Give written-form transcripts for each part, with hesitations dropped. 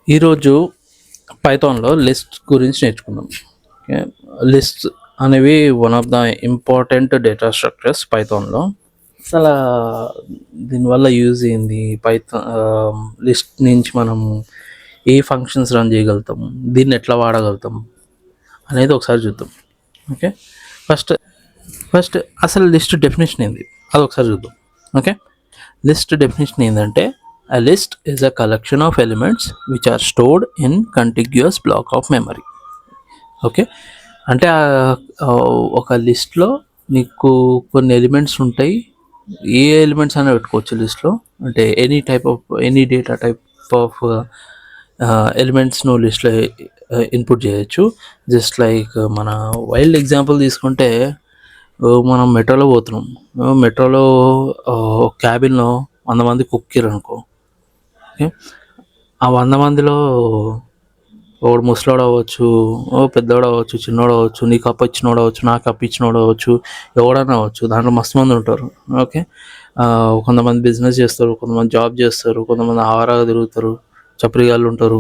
ఈరోజు పైథాన్లో లిస్ట్ గురించి నేర్చుకుందాం. ఓకే, లిస్ట్ అనేవి one of the important data structures పైథాన్లో. అసలు దీనివల్ల యూజ్ ఏంది, లిస్ట్ నుంచి మనం ఏ ఫంక్షన్స్ రన్ చేయగలుగుతాం, దీన్ని ఎట్లా వాడగలుగుతాం అనేది ఒకసారి చూద్దాం. ఓకే, ఫస్ట్ ఫస్ట్ అసలు లిస్ట్ డెఫినేషన్ ఏంది అది ఒకసారి చూద్దాం. ఓకే, లిస్ట్ డెఫినేషన్ ఏంటంటే a list is a collection of elements which are stored in contiguous block of memory. Okay, అంటే ఒక లిస్ట్లో నీకు కొన్ని ఎలిమెంట్స్ ఉంటాయి. ఏ ఎలిమెంట్స్ అయినా పెట్టుకోవచ్చు లిస్ట్లో. అంటే any data type of elements నువ్వు లిస్ట్లో ఇన్పుట్ చేయొచ్చు. జస్ట్ లైక్ మన వైల్డ్ ఎగ్జాంపుల్ తీసుకుంటే, మనం మెట్రోలో పోతున్నాం. మెట్రోలో క్యాబిన్లో 100 మంది కుక్కిరు అనుకో. ఓకే, ఆ 100 మందిలో ఒకడు ముసలోడు అవ్వచ్చు, పెద్దోడు అవ్వచ్చు, చిన్నోడు అవ్వచ్చు, నీకు అప్పు ఇచ్చినోడు అవ్వచ్చు, నాకు అప్పు ఇచ్చినోడు అవ్వచ్చు, ఎవడన్నా అవ్వచ్చు. దాంట్లో మస్తు మంది ఉంటారు. ఓకే, కొంతమంది బిజినెస్ చేస్తారు, కొంతమంది జాబ్ చేస్తారు, కొంతమంది ఆవారాగా తిరుగుతారు, చప్రిగాళ్ళు ఉంటారు,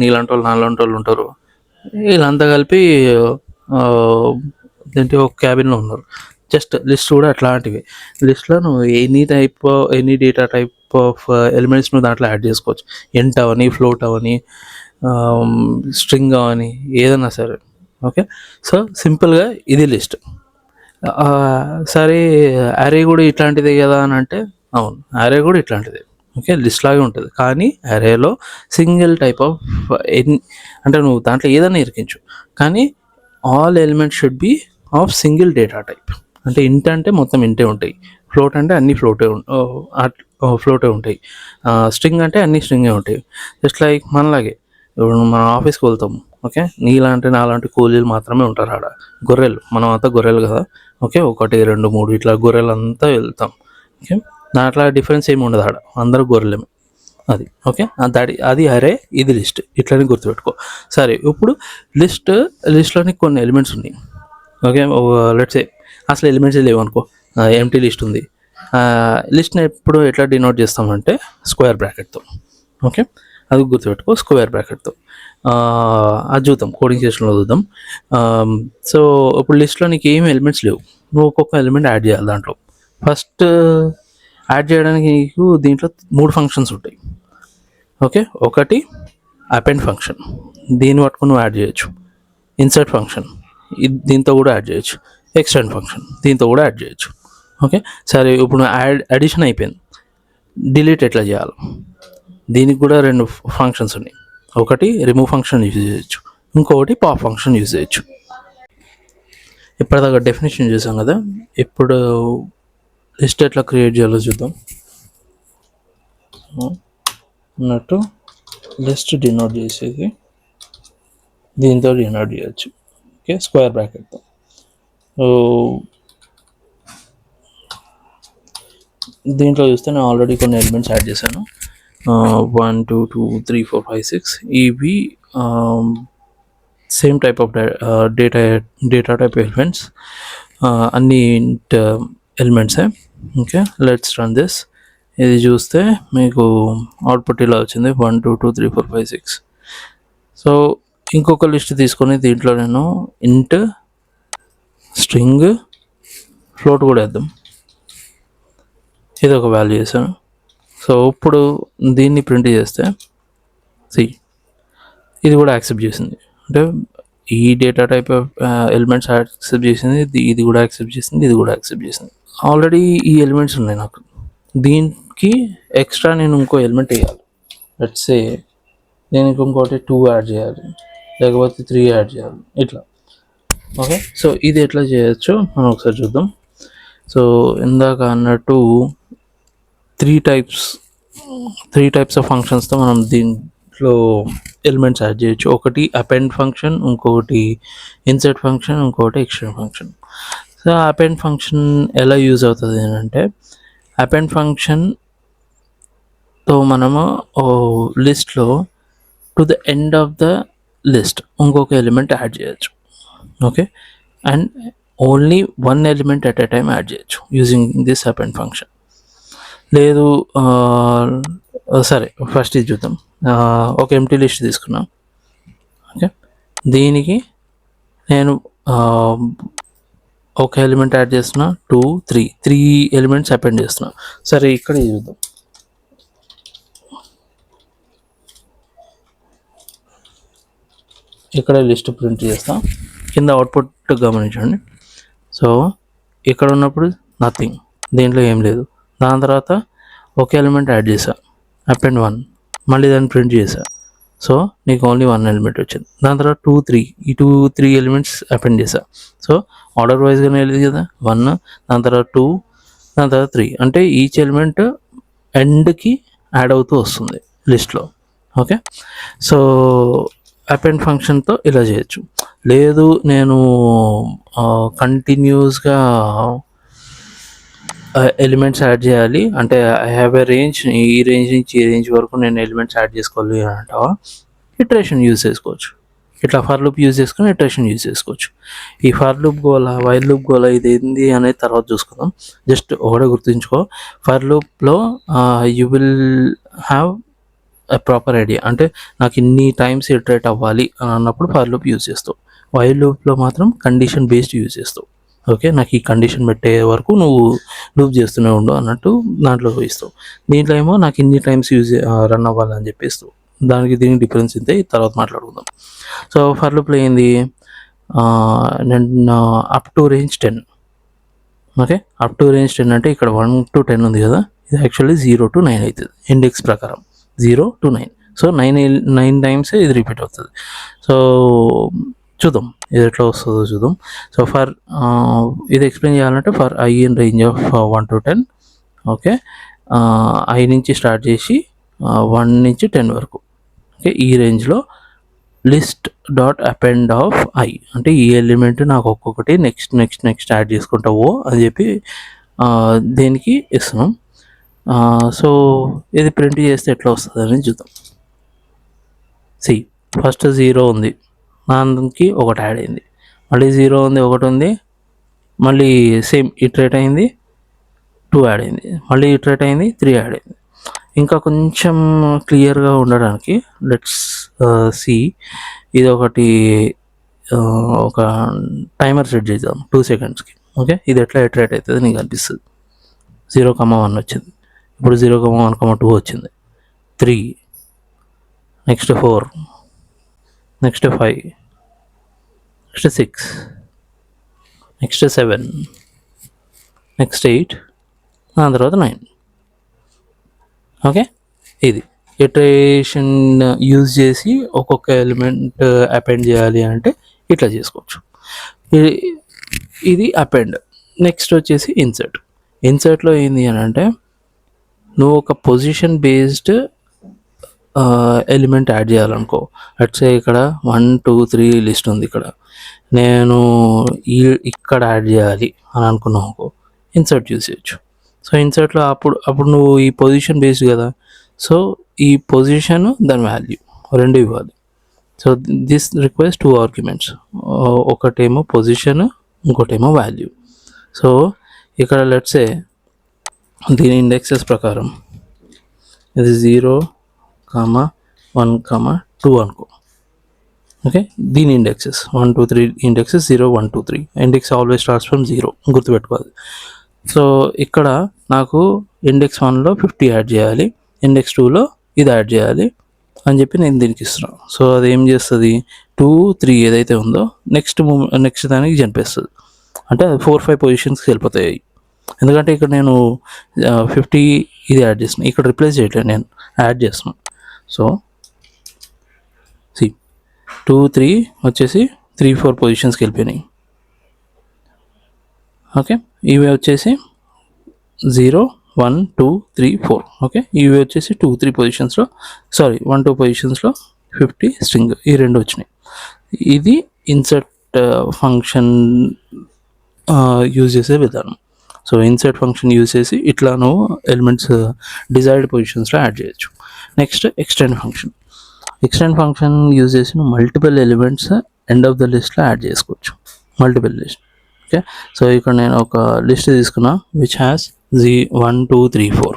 నీలాంటి వాళ్ళు నాలాంటి వాళ్ళు ఉంటారు. వీళ్ళంతా కలిపి ఏంటి ఒక క్యాబిన్లో ఉన్నారు. జస్ట్ లిస్ట్ కూడా అట్లాంటివి. లిస్ట్లో నువ్వు any data type of elements నువ్వు దాంట్లో యాడ్ చేసుకోవచ్చు. ఎంట్ అవని, ఫ్లోట్ అవని, స్ట్రింగ్ అవని, ఏదైనా సరే. ఓకే, సో సింపుల్గా ఇది లిస్ట్. సరే, అరే కూడా ఇట్లాంటిదే కదా అని అంటే, అవును, అరే కూడా ఇట్లాంటిదే. ఓకే, లిస్ట్ లాగే ఉంటుంది. కానీ అరేలో సింగిల్ టైప్ ఆఫ్ అంటే నువ్వు దాంట్లో ఏదైనా ఇరికించు, కానీ all elements should be of single data type. అంటే ఇంట్ అంటే మొత్తం ఇంటే ఉంటాయి, ఫ్లోట్ అంటే అన్ని ఫ్లోటే ఉంటాయి, స్ట్రింగ్ అంటే అన్ని స్ట్రింగే ఉంటాయి. జస్ట్ లైక్ మనలాగే ఇప్పుడు మనం ఆఫీస్కి వెళ్తాం. ఓకే, నాలాంటి కూలీలు మాత్రమే ఉంటారు ఆడ. గొర్రెలు, మనం అంతా గొర్రెలు కదా. ఓకే, 1 2 3 ఇట్లా గొర్రెలు అంతా వెళ్తాం. ఓకే, దాంట్లో డిఫరెన్స్ ఏమి ఉండదు ఆడ, అందరూ గొర్రెలమే. అది ఓకే, అది అరే, ఇది లిస్ట్. ఇట్లని గుర్తుపెట్టుకో. సరే, ఇప్పుడు లిస్ట్లోని కొన్ని ఎలిమెంట్స్ ఉన్నాయి. ఓకే, లెట్స్ సే అసలు ఎలిమెంట్స్ లేవు అనుకో, ఎంటీ లిస్ట్ ఉంది. లిస్ట్ని ఎప్పుడు ఎట్లా డినోట్ చేస్తామంటే స్క్వేర్ బ్రాకెట్తో. ఓకే, అది గుర్తుపెట్టుకో, స్క్వేర్ బ్రాకెట్తో. అది చూద్దాం, కోడింగ్ సెషన్లో చూద్దాం. సో ఇప్పుడు లిస్ట్లో నీకు ఏమి ఎలిమెంట్స్ లేవు, నువ్వు ఒక్కొక్క ఎలిమెంట్ యాడ్ చేయాలి దాంట్లో. ఫస్ట్ యాడ్ చేయడానికి నీకు దీంట్లో 3 ఫంక్షన్స్ ఉంటాయి. ఓకే, ఒకటి అపెండ్ ఫంక్షన్, దీన్ని పట్టుకుని నువ్వు యాడ్ చేయొచ్చు. ఇన్సర్ట్ ఫంక్షన్, దీంతో కూడా యాడ్ చేయొచ్చు. ఎక్స్టెండ్ ఫంక్షన్, దీంతో కూడా యాడ్ చేయొచ్చు. ఓకే, సరే, ఇప్పుడు అడిషన్ అయిపోయింది. డిలీట్ ఎట్లా చేయాలి, దీనికి కూడా 2 ఫంక్షన్స్ ఉన్నాయి. ఒకటి రిమూవ్ ఫంక్షన్ యూజ్ చేయొచ్చు, ఇంకొకటి పాప్ ఫంక్షన్ యూజ్ చేయొచ్చు. ఇప్పటిదాకా డెఫినేషన్ చూసాం కదా. ఇప్పుడు లిస్ట్ ఎట్లా క్రియేట్ చేయాలో చూద్దాం. అన్నట్టు లిస్ట్ డినోట్ చేసేది దీంతో డినోట్ చేయొచ్చు. ఓకే, స్క్వేర్ బ్రాకెట్తో. దీంట్లో చూస్తే నేను ఆల్రెడీ కొన్ని ఎలిమెంట్స్ యాడ్ చేశాను. 1 2 2 3 4 5 6 ఇవి same type of data type elements, అన్ని ఎలిమెంట్సే. Okay, let's run this. ఇది చూస్తే మీకు అవుట్పుట్ ఇలా వచ్చింది, 1 2 2 3 4 5 6. సో ఇంకొక లిస్ట్ తీసుకొని దీంట్లో నేను ఇంట్, స్ట్రింగ్, ఫ్లోట్ కూడా వేద్దాం. ఇది ఒక వాల్యూ చేశాను. సో ఇప్పుడు దీన్ని ప్రింట్ చేస్తే ఇది కూడా యాక్సెప్ట్ చేసింది. అంటే ఈ data type of elements accept చేసింది, ఇది కూడా యాక్సెప్ట్ చేసింది, ఇది కూడా యాక్సెప్ట్ చేసింది. ఆల్రెడీ ఈ ఎలిమెంట్స్ ఉన్నాయి నాకు. దీనికి ఎక్స్ట్రా నేను ఇంకో ఎలిమెంట్ వేయాలి. లెట్స్ సే దీనికి ఇంకోటి 2 యాడ్ చేయాలి, లేకపోతే 3 యాడ్ చేయాలి, ఇట్లా. ఓకే, సో ఇది ఎట్లా చేయొచ్చో మనం ఒకసారి చూద్దాం. సో ఇందాక అన్నట్టు 3 టైప్స్ ఆఫ్ ఫంక్షన్స్తో మనం దీంట్లో ఎలిమెంట్స్ యాడ్ చేయొచ్చు. ఒకటి అపెండ్ ఫంక్షన్, ఇంకొకటి ఇన్సర్ట్ ఫంక్షన్, ఇంకొకటి extend function. So append function ఎలా యూజ్ అవుతుంది అంటే, అపెండ్ ఫంక్షన్తో మనము లిస్ట్లో to the end of the list ఇంకొక ఎలిమెంట్ యాడ్ చేయొచ్చు. Okay, and only 1 element at a time add చేయొచ్చు యూజింగ్ దిస్ అపెండ్ ఫంక్షన్. లేదు సరే ఫస్ట్ ఇది చూద్దాం. ఒక ఎంటీ లిస్ట్ తీసుకున్నాం. ఓకే, దీనికి నేను ఒక ఎలిమెంట్ యాడ్ చేస్తున్నా, 2 3 ఎలిమెంట్స్ అపెండ్ చేస్తున్నా. సరే ఇక్కడ ఇది చూద్దాం. ఇక్కడ లిస్ట్ ప్రింట్ చేస్తాం. కింద అవుట్పుట్ గమనించండి. సో ఇక్కడ ఉన్నప్పుడు నథింగ్, దీంట్లో ఏం లేదు. దాని తర్వాత ఒక ఎలిమెంట్ యాడ్ చేసా, అపెండ్ 1, మళ్ళీ దాన్ని ప్రింట్ చేసా. సో నీకు ఓన్లీ 1 ఎలిమెంట్ వచ్చింది. దాని తర్వాత 2 3 ఈ 2 3 ఎలిమెంట్స్ అపెండ్ చేసా. సో ఆర్డర్ వైజ్గానే వెళ్ళేది కదా, 1, దాని తర్వాత 2, దాని తర్వాత 3. అంటే ఈచ్ ఎలిమెంట్ ఎండ్కి యాడ్ అవుతూ వస్తుంది లిస్ట్లో. ఓకే, సో అపెండ్ ఫంక్షన్తో ఇలా చేయొచ్చు. లేదు నేను కంటిన్యూస్గా ఎలిమెంట్స్ యాడ్ చేయాలి అంటే ఐ హ్యావ్ ఎ రేంజ్, ఈ రేంజ్ నుంచి ఈ రేంజ్ వరకు నేను ఎలిమెంట్స్ యాడ్ చేసుకోవాలి అని అంటావా, ఇటరేషన్ యూజ్ చేసుకోవచ్చు. ఇట్లా ఫర్ లూప్ యూజ్ చేసుకొని ఇటరేషన్ యూజ్ చేసుకోవచ్చు. ఈ for loop Gola while loop గోలా ఇది ఏంది అనేది తర్వాత చూసుకుందాం. జస్ట్ ఒకటే గుర్తుంచుకో, ఫర్ లూప్లో you will have proper idea. అంటే నాకు ఇన్ని టైమ్స్ ఇటరేట్ అవ్వాలి అని అన్నప్పుడు ఫర్ లూప్ యూజ్ చేస్తావు. వైల్ లూప్లో మాత్రం కండిషన్ బేస్డ్ యూజ్ చేస్తావు. ఓకే, నాకు ఈ కండిషన్ పెట్టే వరకు నువ్వు లూప్ చేస్తూనే ఉండు అన్నట్టు దాంట్లో ఇస్తావు. దీంట్లో ఏమో నాకు ఇన్ని టైమ్స్ రన్ అవ్వాలని చెప్పేస్తావు. దానికి దీనికి డిఫరెన్స్ ఇంతే, తర్వాత మాట్లాడుకుందాం. సో ఫర్ లూప్లో ఏంది, నేను up to range 10. Okay, up to range 10 అంటే ఇక్కడ 1 to 10 ఉంది కదా, ఇది యాక్చువల్లీ 0 to 9 అవుతుంది ఇండెక్స్ ప్రకారం, 0 to 9. సో 9 టైమ్స్ ఇది రిపీట్ అవుతుంది. సో చూద్దాం ఇది ఎట్లా వస్తుందో చూద్దాం. సో ఫర్ ఇది ఎక్స్ప్లెయిన్ చేయాలంటే for I in range of 1 to 10. Okay, I నుంచి స్టార్ట్ చేసి 1 నుంచి 10 వరకు. ఓకే, ఈ రేంజ్లో list dot append of I అంటే ఈ ఎలిమెంట్ నాకు ఒక్కొక్కటి నెక్స్ట్ నెక్స్ట్ నెక్స్ట్ యాడ్ చేసుకుంటావో అని చెప్పి దేనికి ఇస్తున్నాం. సో ఇది ప్రింట్ చేస్తే ఎట్లా వస్తుంది అని చూద్దాం. సి ఫస్ట్ 0 ఉంది, దానికి 1 యాడ్ అయింది, మళ్ళీ 0 ఉంది, 1 ఉంది, మళ్ళీ సేమ్ ఇటరేట్ అయింది, 2 యాడ్ అయింది, మళ్ళీ ఇటరేట్ అయింది, 3 యాడ్ అయింది. ఇంకా కొంచెం క్లియర్గా ఉండడానికి లెట్స్ సి ఇది ఒకటి ఒక టైమర్ సెట్ చేద్దాం 2 secondsకి. ఓకే, ఇది ఎట్లా ఇటరేట్ అవుతుంది నీకు అనిపిస్తుంది. 0,1 వచ్చింది, ఇప్పుడు 0,1,2 వచ్చింది, 3, next 4, next 5, next 6, next 7, next 8, దాని తర్వాత 9. ఓకే, ఇది ఇటరేషన్ యూజ్ చేసి ఒక్కొక్క ఎలిమెంట్ అపెండ్ చేయాలి అంటే ఇట్లా చేసుకోవచ్చు. ఇది అపెండ్. నెక్స్ట్ వచ్చేసి ఇన్సర్ట్. ఇన్సర్ట్లో ఏంది అని అంటే నువ్వు ఒక పొజిషన్ బేస్డ్ ఎలిమెంట్ యాడ్ చేయాలనుకో. అట్సే ఇక్కడ 1 2 3 లిస్ట్ ఉంది, ఇక్కడ నేను ఇక్కడ యాడ్ చేయాలి అని అనుకున్నావు అనుకో, ఇన్సర్ట్ యూజ్ చేయొచ్చు. సో ఇన్సర్ట్లో అప్పుడు నువ్వు ఈ పొజిషన్ బేస్డ్ కదా, సో ఈ పొజిషన్ దాని వాల్యూ రెండు ఇవ్వాలి. సో దిస్ రిక్వైర్స్ 2 ఆర్గ్యుమెంట్స్, ఒకటేమో పొజిషన్, ఇంకోటేమో వాల్యూ. సో ఇక్కడ లెట్సే దీని ఇండెక్సెస్ ప్రకారం ఇది 0, 1, 2 అనుకో. ఓకే, దీని indexes 1 2 3 indexes 0 1 2 3. Index always starts from 0, గుర్తుపెట్టుకోవాలి. సో ఇక్కడ నాకు ఇండెక్స్ 1లో 50 యాడ్ చేయాలి, ఇండెక్స్ 2లో ఇది యాడ్ చేయాలి అని చెప్పి నేను దీనికి ఇస్తున్నాను. సో అది ఏం చేస్తుంది, 2 3 ఏదైతే ఉందో నెక్స్ట్ దానికి చంపేస్తుంది. అంటే 4 5 పొజిషన్స్కి వెళ్ళిపోతాయి. ఎందుకంటే ఇక్కడ నేను 50 ఇది యాడ్ చేస్తున్నాను, ఇక్కడ రిప్లేస్ చేయట్లేదు, నేను యాడ్ చేస్తున్నాను. సో 2 3 వచ్చేసి 3 4 పొజిషన్స్కి వెళ్ళిపోయినాయి. ఓకే, ఇవి వచ్చేసి 0 1 2 3 4. ఓకే, ఇవి వచ్చేసి 2 3 పొజిషన్స్లో 1 2 పొజిషన్స్లో 50 స్ట్రింగ్, ఈ రెండు వచ్చినాయి. ఇది ఇన్సర్ట్ ఫంక్షన్ యూజ్ చేసే విధానం. సో ఇన్సర్ట్ ఫంక్షన్ యూజ్ చేసి ఇట్లా నువ్వు ఎలిమెంట్స్ డిజైర్డ్ పొజిషన్స్లో యాడ్ చేయొచ్చు. Next extend function. Extend function use చేసి నువ్వు multiple elements end of the లిస్ట్లో యాడ్ చేసుకోవచ్చు, మల్టిపుల్ లిస్ట్. ఓకే, సో ఇక్కడ నేను ఒక లిస్ట్ తీసుకున్నా విచ్ హ్యాస్ 1 2 3 4.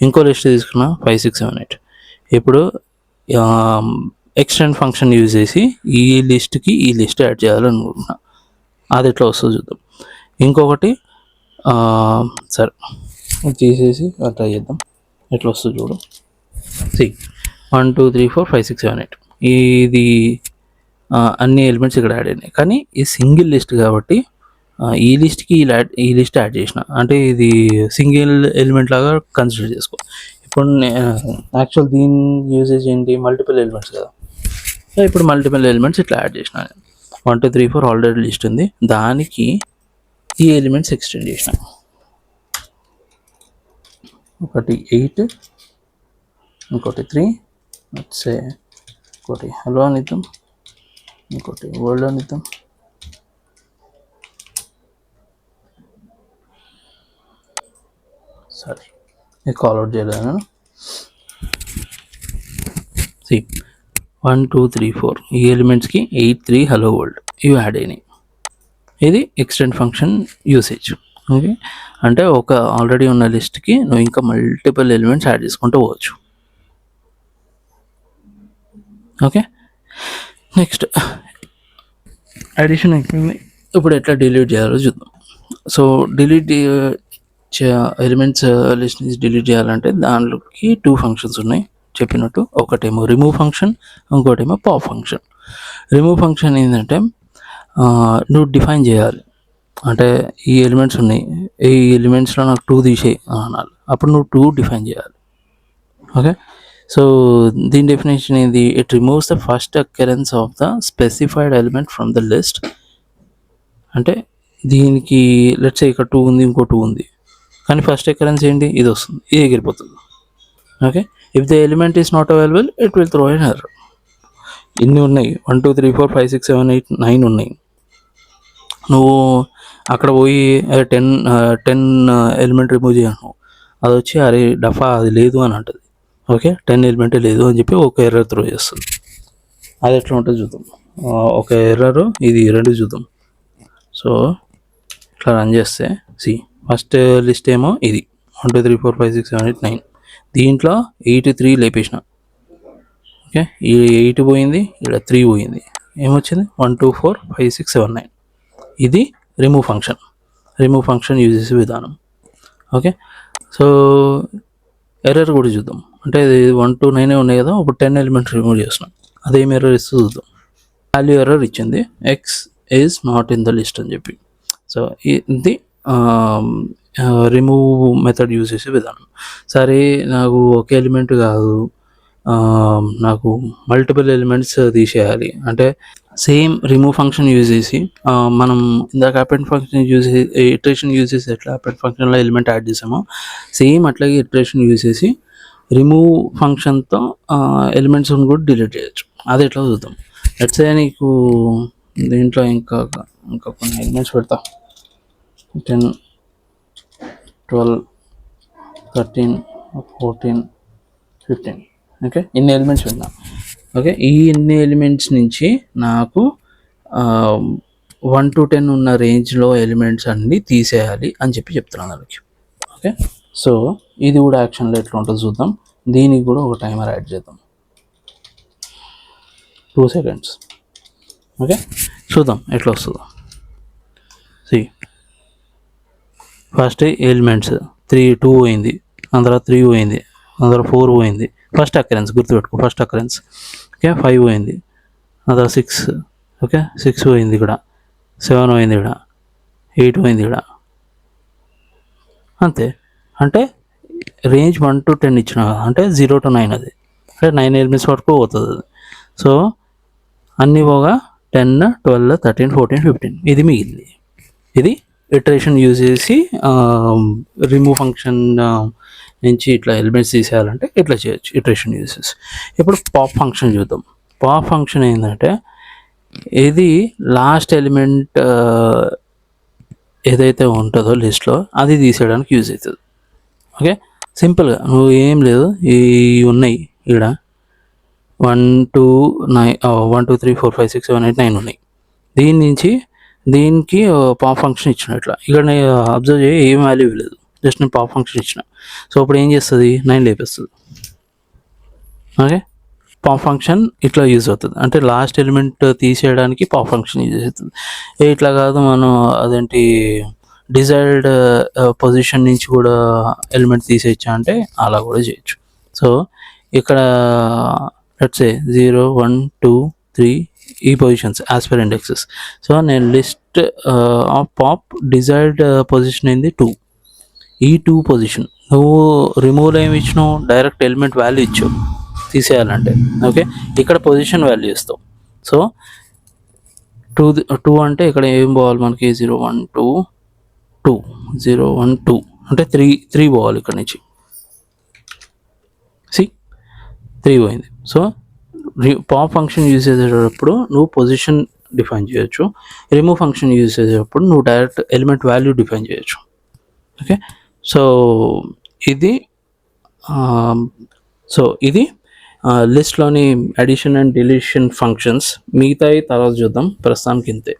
ఇంకో లిస్ట్ తీసుకున్నా 5 6 7 8. ఇప్పుడు ఎక్స్టెండ్ ఫంక్షన్ యూజ్ చేసి ఈ లిస్ట్కి ఈ లిస్ట్ యాడ్ చేయాలనుకుంటున్నా. అది ఎట్లా వస్తుందో చూద్దాం. ఇంకొకటి సరే తీసేసి ట్రై చేద్దాం ఎట్లా వస్తుంది చూడు. 1 2 3 4 5 6 7 8 ఇది అన్ని ఎలిమెంట్స్ ఇక్కడ యాడ్ అయినాయి. కానీ ఇది సింగిల్ లిస్ట్ కాబట్టి ఈ లిస్ట్కి ఈ లిస్ట్ యాడ్ చేసిన, అంటే ఇది సింగిల్ ఎలిమెంట్ లాగా కన్సిడర్ చేసుకో. ఇప్పుడు యాక్చువల్ దీని యూజేజ్ ఏంటి, మల్టిపుల్ ఎలిమెంట్స్ కదా. సో ఇప్పుడు మల్టిపుల్ ఎలిమెంట్స్ ఇట్లా యాడ్ చేసిన. 1 2 3 4 ఆల్రెడీ లిస్ట్ ఉంది, దానికి ఈ ఎలిమెంట్స్ ఎక్స్టెండ్ చేసిన. ఒకటి 8, ఇంకోటి 3, ఇంకోటి హలో అని ఇద్దాం, ఇంకోటి వరల్డ్ అని ఇద్దాం. సరే ఇది కాల్ అవుట్ చేయలేదు నేను. 1 2 3 4 ఈ ఎలిమెంట్స్కి 8 3 హలో వరల్డ్ ఇవి యాడ్ అయినాయి. ఇది ఎక్స్టెండ్ ఫంక్షన్ యూసేజ్. ఓకే, అంటే ఒక ఆల్రెడీ ఉన్న లిస్ట్కి నువ్వు ఇంకా మల్టిపుల్ ఎలిమెంట్స్ యాడ్ చేసుకుంటూ పోవచ్చు. ఓకే, నెక్స్ట్ అడిషన్ అయిపోయింది. ఇప్పుడు ఎట్లా డిలీట్ చేయాలో చూద్దాం. సో డిలీట్ ఎలిమెంట్స్ లిస్ట్ నుంచి డిలీట్ చేయాలంటే దాంట్లోకి 2 ఫంక్షన్స్ ఉన్నాయి చెప్పినట్టు. ఒకటేమో రిమూవ్ ఫంక్షన్, ఇంకోటేమో పాప్ ఫంక్షన్. రిమూవ్ ఫంక్షన్ ఏంటంటే నువ్వు డిఫైన్ చేయాలి, అంటే ఈ ఎలిమెంట్స్ ఉన్నాయి, ఈ ఎలిమెంట్స్లో నాకు 2 తీసేయి అనాలి, అప్పుడు నువ్వు 2 డిఫైన్ చేయాలి. ఓకే, సో దీని డెఫినేషన్ ఏంది, it removes the first occurrence of the specified element from the list. అంటే దీనికి లెట్స్ ఇక్కడ 2 ఉంది, ఇంకో 2 ఉంది, కానీ ఫస్ట్ అకరెన్స్ ఏంటి, ఇది వస్తుంది, ఇది ఎగిరిపోతుంది. Okay, if the element is not available it will throw an error. ఇన్ని ఉన్నాయి, 1 2 3 4 5 6 7 8 9 ఉన్నాయి. నువ్వు అక్కడ పోయి 10 ఎలిమెంట్ రిమూవ్ చేయను, అది వచ్చి అరే డఫా అది లేదు అని అంటుంది. ఓకే, 10 ఎలిమెంటే లేదు అని చెప్పి ఒక ఎర్రర్ త్రో చేస్తుంది. అది ఎట్లా ఉంటుంది చూద్దాం. ఒక ఎర్రర్ ఇది 2 చూద్దాం. సో ఇట్లా రన్ చేస్తే ఫస్ట్ లిస్ట్ ఏమో ఇది 1 2 3 4 5 6 7 8 9. దీంట్లో 8 3 లేపేసిన. ఓకే, ఈ 8 పోయింది, ఇక్కడ 3 పోయింది, ఏమొచ్చింది 1 2 4 5 6 7 9. ఇది రిమూవ్ ఫంక్షన్ యూజ్ చేసే విధానం. ఓకే, సో ఎర్రర్ కూడా చూద్దాం. అంటే ఇది 1 2 9 ఉన్నాయి కదా, ఇప్పుడు 10 ఎలిమెంట్స్ రిమూవ్ చేస్తున్నాం, అదేం ఎర్రర్ ఇస్తూ చూద్దాం. వాల్యూ ఎర్రర్ ఇచ్చింది, X is not in the list అని చెప్పి. సో ఇది రిమూవ్ మెథడ్ యూజ్ చేసే విధానం. సరే నాకు ఒక ఎలిమెంట్ కాదు, నాకు మల్టిపుల్ ఎలిమెంట్స్ తీసేయాలి అంటే సేమ్ రిమూవ్ ఫంక్షన్ యూజ్ చేసి మనం ఇందాక అపెండ్ ఫంక్షన్ యూజ్ చేసి ఇటరేషన్ యూజ్ చేసి ఎట్లా అపెండ్ ఫంక్షన్లో ఎలిమెంట్ యాడ్ చేసామో సేమ్ అట్లాగే ఇటరేషన్ యూజ్ చేసి రిమూవ్ ఫంక్షన్తో ఎలిమెంట్స్ని కూడా డిలీట్ చేయొచ్చు. అది ఎట్లా చూద్దాం. లెట్స్ సే నీకు దీంట్లో ఇంకా కొన్ని ఎలిమెంట్స్ పెడతా, 10 12 13 14 15. ఓకే, ఇన్ని ఎలిమెంట్స్ పెట్టినా. ఓకే, ఈ ఇన్ని ఎలిమెంట్స్ నుంచి నాకు 1 to 10 ఉన్న రేంజ్లో ఎలిమెంట్స్ అన్నీ తీసేయాలి అని చెప్పి చెప్తున్నాను దానికి. ఓకే, సో ఇది కూడా యాక్షన్లో ఎట్లా ఉంటుందో చూద్దాం. దీనికి కూడా ఒక టైమర్ యాడ్ చేద్దాం, 2 seconds. ఓకే, చూద్దాం ఎట్లా వస్తుందో. ఫస్ట్ ఎలిమెంట్స్ 2 పోయింది, అందులో 3 పోయింది, అందులో 4 పోయింది. ఫస్ట్ అకరెన్స్ గుర్తుపెట్టుకో, ఫస్ట్ అకరెన్స్. ఓకే, 5 పోయింది, అందులో 6. ఓకే, 6 పోయింది ఇక్కడ, 7 పోయింది ఇక్కడ, 8 పోయింది ఇక్కడ. అంతే, అంటే రేంజ్ 1 to 10 ఇచ్చిన, అంటే 0 to 9 అది, అంటే 9 ఎలిమెంట్స్ వరకు పోతుంది అది. సో అన్నీ పోగా 10 12 13 14 15 ఇది మిగిలింది. ఇది ఇటరేషన్ యూజ్ చేసి రిమూవ్ ఫంక్షన్ నుంచి ఇట్లా ఎలిమెంట్స్ తీసేయాలంటే ఇట్లా చేయొచ్చు ఇటరేషన్ యూజ్ చేసి. ఇప్పుడు పాప్ ఫంక్షన్ చూద్దాం. పాప్ ఫంక్షన్ ఏంటంటే ఇది లాస్ట్ ఎలిమెంట్ ఏదైతే ఉంటుందో లిస్ట్లో అది తీసేయడానికి యూజ్ అవుతుంది. ఓకే, సింపుల్గా నువ్వు ఏం లేదు, ఈ ఉన్నాయి ఇక్కడ 1 2 3 4 5 6 7 8 9 ఉన్నాయి. దీని నుంచి దీనికి పాప్ ఫంక్షన్ ఇచ్చినట్ల ఇక్కడ అబ్జర్వ్ చేయి, ఏం వాల్యూ లేదు, జస్ట్ నేను పాప్ ఫంక్షన్ ఇచ్చిన. సో ఇప్పుడు ఏం చేస్తుంది, 9 లేపేస్తుంది. ఓకే, పాప్ ఫంక్షన్ ఇట్లా యూజ్ అవుతుంది. అంటే లాస్ట్ ఎలిమెంట్ తీసేయడానికి పాప్ ఫంక్షన్ యూజ్ అవుతుంది. ఇట్లా కాదు, మనం అదేంటి డిజైర్డ్ పొజిషన్ నుంచి కూడా ఎలిమెంట్ తీసేయచ్చా అంటే అలా కూడా చేయొచ్చు. సో ఇక్కడ లెట్స్ సే 0 1 2 3 ఈ positions as per indexes. So నేను list of pop desired position ఏంది 2. ఈ 2 పొజిషన్ నువ్వు రిమూవ్ ఏమి ఇచ్చినావు, డైరెక్ట్ ఎలిమెంట్ వాల్యూ ఇచ్చావు తీసేయాలంటే. ఓకే, ఇక్కడ పొజిషన్ వాల్యూ ఇస్తావు. సో 2 అంటే ఇక్కడ ఏం పోవాలి మనకి, 0 1 2 2 0 1 2 అంటే 3 పోవాలి ఇక్కడ నుంచి. 3 పోయింది. సో పాప్ ఫంక్షన్ యూజ్ చేసేటప్పుడు నువ్వు పొజిషన్ డిఫైన్ చేయొచ్చు, రిమూవ్ ఫంక్షన్ యూజ్ చేసేటప్పుడు నువ్వు డైరెక్ట్ ఎలిమెంట్ వాల్యూ డిఫైన్ చేయొచ్చు. ఓకే, సో ఇది లిస్ట్లోని అడిషన్ అండ్ డిలీషన్ ఫంక్షన్స్. మిగతాయి తర్వాత చూద్దాం, ప్రస్తుతానికి ఇంతే.